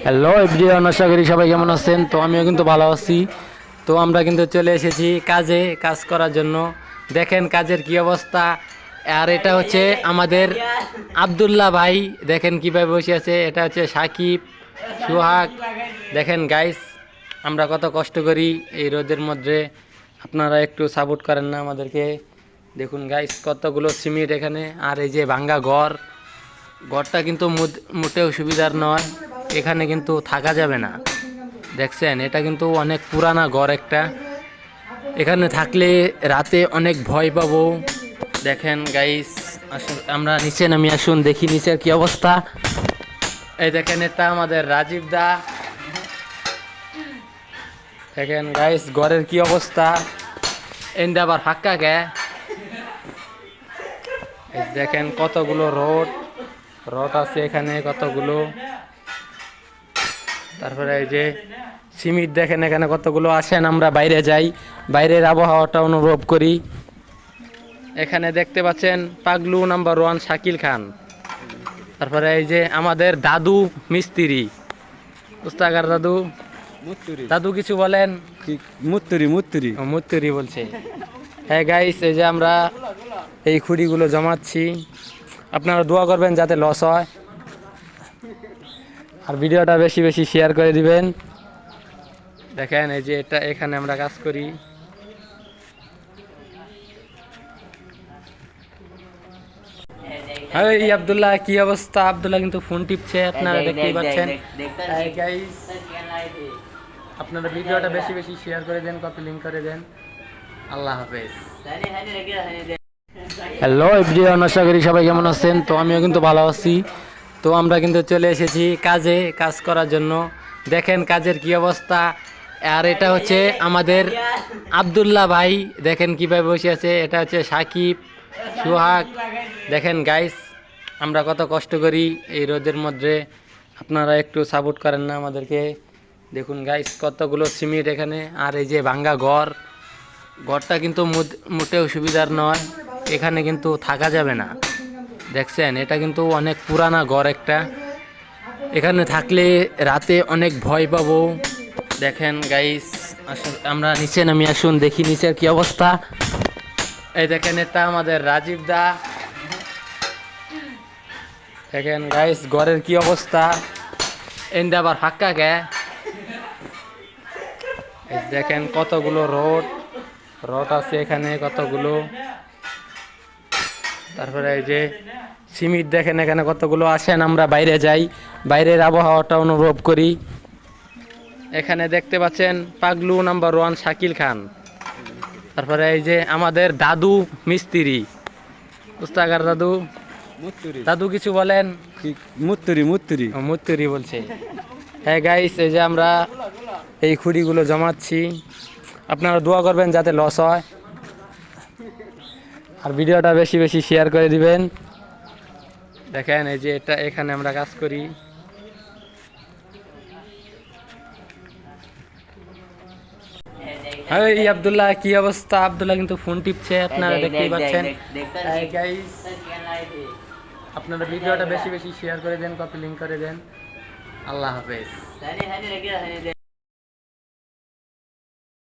Hello everyone, আশা করি সবাই কেমন আছেন। তো আমিও কিন্তু ভালো আছি। তো আমরা কিন্তু চলে এসেছি কাজ করার জন্য। দেখেন কাজের কি অবস্থা। আর এটা হচ্ছে আমাদের আব্দুল্লাহ ভাই, দেখেন কীভাবে বসে আছে। এটা হচ্ছে সাকিব, সোহাগ। দেখেন গাইস, আমরা কত কষ্ট করি এই রোদের মধ্যে। আপনারা একটু সাপোর্ট করেন না আমাদেরকে। দেখুন গাইস, কতগুলো সিমেন্ট এখানে। আর এই যে ভাঙ্গা ঘরটা কিন্তু মোটেও সুবিধার নয়। এখানে কিন্তু থাকা যাবে না। দেখছেন, এটা কিন্তু অনেক পুরানা ঘর একটা। এখানে থাকলে রাতে অনেক ভয় পাবো। দেখেন গাইস, আসুন আমরা নিচে নামি, আসুন দেখি নিচের কি অবস্থা। এই দেখেন, এটা আমাদের রাজীব দা। দেখেন গাইস, ঘরের কি অবস্থা। এন্ডা আবার ফাঁকা গে। দেখেন কতগুলো রড আছে এখানে, কতগুলো। তারপরে এই যে সিমেন্ট দেখেন এখানে কতগুলো। আসেন আমরা বাইরে যাই, বাইরের আবহাওয়াটা অনুভব করি। এখানে দেখতে পাচ্ছেন পাগলু নাম্বার 1 শাকিল খান। তারপরে এই যে আমাদের দাদু মিস্ত্রি, উস্তাগার দাদু। দাদু কিছু বলেন। মুত্তুরি বলছে। হ্যাঁ গাইস, এই যে আমরা এই খুঁড়িগুলো জমাচ্ছি। আপনারা দোয়া করবেন যাতে লস হয়, আর ভিডিওটা বেশি বেশি শেয়ার করে দিবেন। দেখেন এই যে এটা, এখানে আমরা কাজ করি। হ্যাঁ আব্দুল্লাহ, কি অবস্থা? আব্দুল্লাহ কিন্তু ফোন টিপছে, আপনারা দেখতেই পাচ্ছেন। আপনারা ভিডিওটা বেশি বেশি শেয়ার করে দেন, কপি লিঙ্ক করে দেন। আল্লাহ হাফেজ। হ্যালো এভরিওয়ান, আশা করি সবাই কেমন আছেন। তো আমিও কিন্তু ভালো আছি। তো আমরা কিন্তু চলে এসেছি কাজ করার জন্য। দেখেন কাজের কি অবস্থা। আর এটা হচ্ছে আমাদের আব্দুল্লাহ ভাই, দেখেন কীভাবে বসে আছে। এটা হচ্ছে সাকিব, সোহাগ। দেখেন গাইস, আমরা কত কষ্ট করি এই রোদের মধ্যে। আপনারা একটু সাপোর্ট করেন না আমাদেরকে। দেখুন গাইস, কতগুলো সিমেন্ট এখানে। আর এই যে ভাঙ্গা ঘরটা কিন্তু মোটেও সুবিধার নয়। এখানে কিন্তু থাকা যাবে না। দেখছেন, এটা কিন্তু অনেক পুরানা ঘর একটা। এখানে থাকলে রাতে অনেক ভয় পাবো। দেখেন গাইস, আসুন আমরা নিচে নামি, আসুন দেখি নিচের কি অবস্থা। এই দেখেন, এটা আমাদের রাজীব দা। দেখেন গাইস, ঘরের কি অবস্থা। এন্ডা আবার ফাঁকা গে। দেখেন কতগুলো রড আছে এখানে, কতগুলো। তারপরে এই যে সিমেন্ট দেখেন এখানে কতগুলো। আসেন আমরা বাইরে যাই, বাইরের আবহাওয়াটা অনুভব করি। এখানে দেখতে পাচ্ছেন পাগলু নাম্বার 1 শাকিল খান। তারপরে এই যে আমাদের দাদু মিস্ত্রি, উস্তাগার দাদু। দাদু কিছু বলেন। মুত্তুরি বলছে। হ্যাঁ গাইস, এই যে আমরা এই খুঁড়িগুলো জমাচ্ছি। আপনারা দোয়া করবেন যাতে লস হয়, আর ভিডিওটা বেশি বেশি শেয়ার করে দিবেন। দেখেন এই যে এটা, এখানে আমরা কাজ করি। হ্যাঁ আব্দুল্লাহ, কি অবস্থা? আব্দুল্লাহ কিন্তু ফোন টিপছে, আপনারা দেখতেই পাচ্ছেন। আপনারা ভিডিওটা বেশি বেশি শেয়ার করে দেন, কপি লিঙ্ক করে দেন। আল্লাহ হাফেজ।